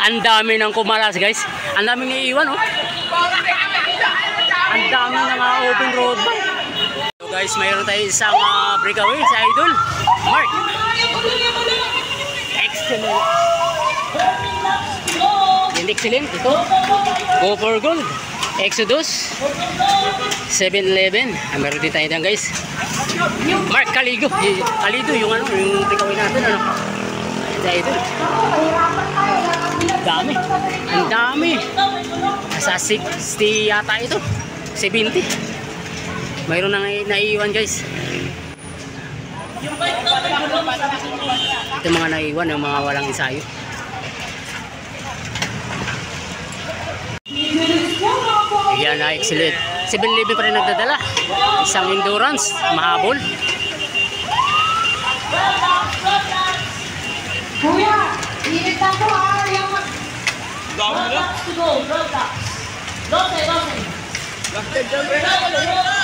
Ang dami ng kumalas guys. Ang daming iiwan oh. Ang dami ng open road bike. So guys, mayroon tayo isang breakaway sa Idol. Mark. Excellent. Hindi excellent. Ito. Go for Gold. Exodus. 7-Eleven. Meron din tayo dyan guys. Mark Kaligo. Kalido yung ano, yung breakaway natin ano. Sa Idol. Dami. Ang dami. Nasa 60 yata ito. 70. Mayroon nang naiiwan guys. Ito mga naiiwan, yung mga walang ensayo. Ayan na, excellent. 7-Eleven pa rin nagdadala. Isang endurance, mahabol. Kuya, init na po ha.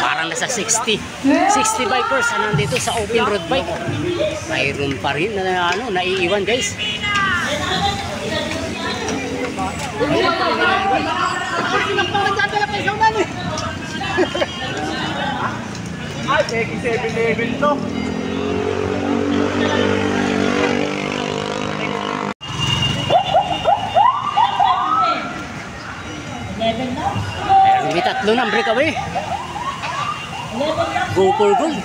Parang nasa 60 bikers na nandito sa open road bike. Mayroon pa rin na ano, naiiwan guys. Ay, 7-Eleven to. May tatlo ng breakaway. Go for Gold.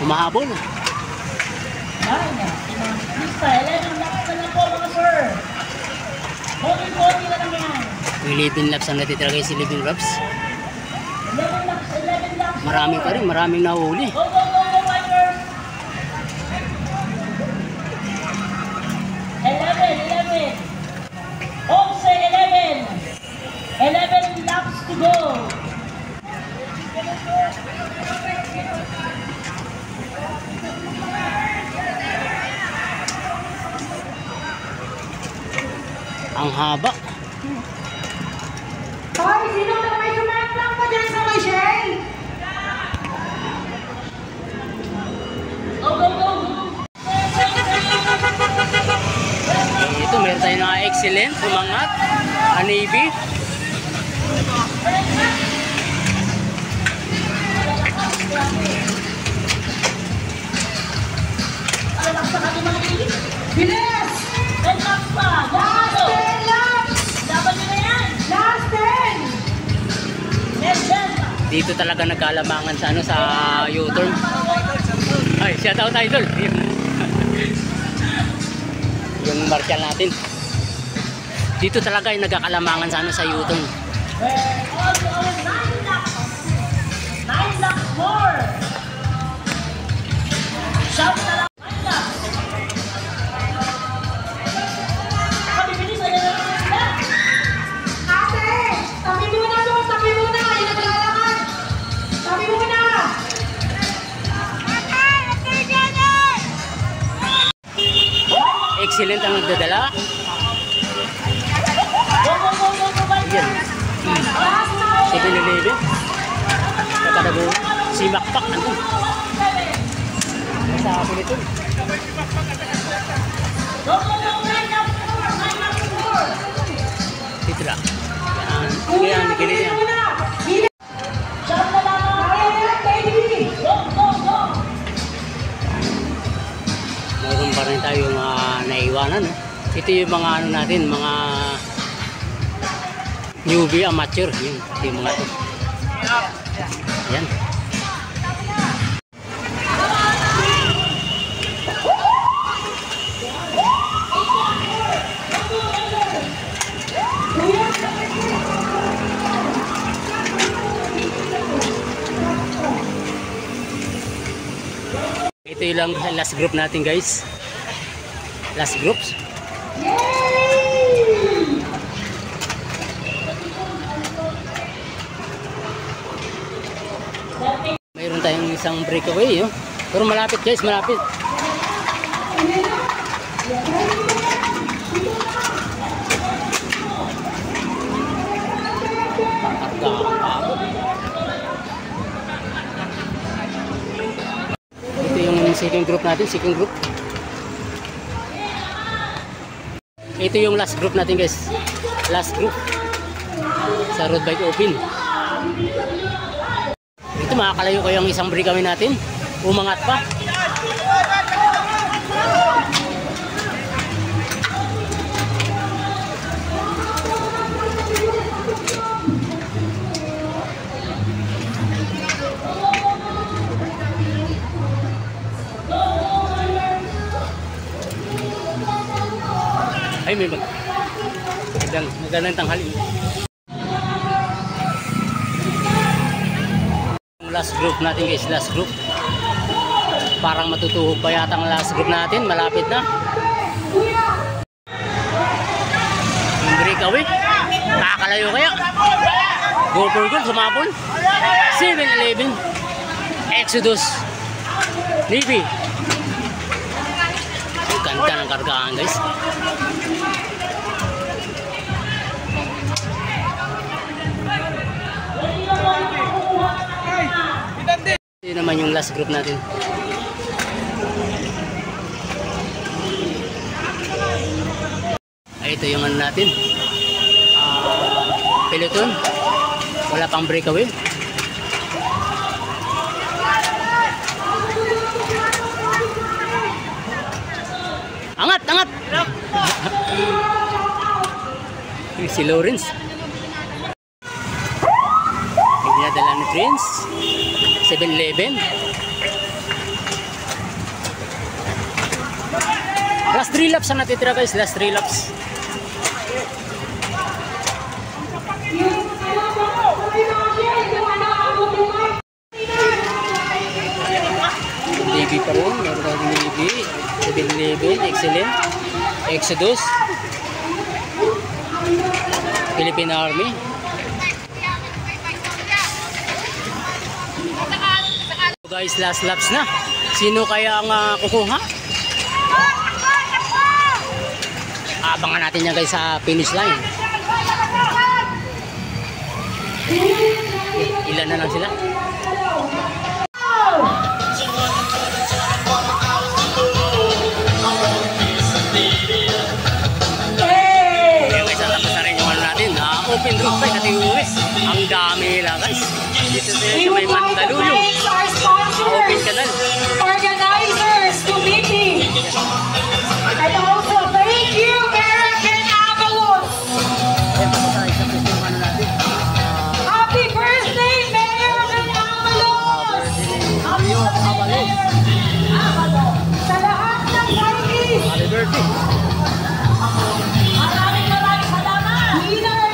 Humahabol. May 11 laps ang natitira guys, 11 laps. Marami pa rin, maraming nahuli. Also 11 laps to go. Ang haba. Hoy, sino na may sumatlang pa dyan sa Michelle? Go, go, go, go. Ito, meron tayo na excellent, umangat. A Navy. Bilis! 10 laps pa! Last 10 laps! Dapat nyo na yan! Last 10! Yes, yes! Dito talaga nagkalamangan sa ano, sa U-turn. Ay, shout out Idol. Yung martial natin. Dito talaga ay nagkakalamangan sa ano, sa U-turn. We're on to our 9 laps! 9 laps more! Shout na lang! 9 laps! Sabi, bilis! Ayan na lang sila! Ate! Tabi muna to! Tabi muna! Yung naglalakad! Tabi muna! Excellent ang nagdadala. Go, go, go, go, go, bike! Yan. 7-Eleven. Kakadago. Si Makpak. Ano? Sa akin ito. Go, go, go! 9 laps more! 9 laps more! Dito lang. Yan. Nagili yan. Shout na lang mga baby! Go, go, go! Mayroon pa rin tayong naiwanan. Ito yung mga ano natin, mga newbie, amateur. Yun, ito yung mga ito. Yan. Ito yung lang last group natin guys. Last groups. Mayroon tayong isang breakaway, oh. Pero malapit guys, malapit. Ito yung second group natin, second group. Ito yung last group natin guys. Last group sa road bike open. Ito makakalayo ko yung isang breakaway natin. Umangat pa. Ay, may magandang tanghali. Last group natin guys, last group. Parang matutuhog pa yata ang last group natin, malapit na. Yung breakaway, nakakalayo kaya. Go for gold, sumabol. 7-11, Exodus, Navy. Ganda ng kargaan guys. Ito naman yung last group natin. Ay, ito yung ano natin. Peloton. Wala pang breakaway. Angat, angat! Si Lawrence. Dinadala ni Prince. 7-11. Last 3 laps ang natitira guys. Last 3 laps. Navy pa rin. Meron natin Navy. 7-11. Excellent. Exodus. Philippine Army. So guys, last laps na. Sino kaya ang kukuha? Abangan natin yan guys sa finish line. Ilan na lang sila? Open road bike at iuwi. Ang dami nila guys. Dito sa may Mandaluyong. Open canal. Organizers, committee. And also thank you, American Avalos. Happy birthday, American Avalos. Sa lahat ng Chinese. Happy birthday. Maraming salamat. Leader,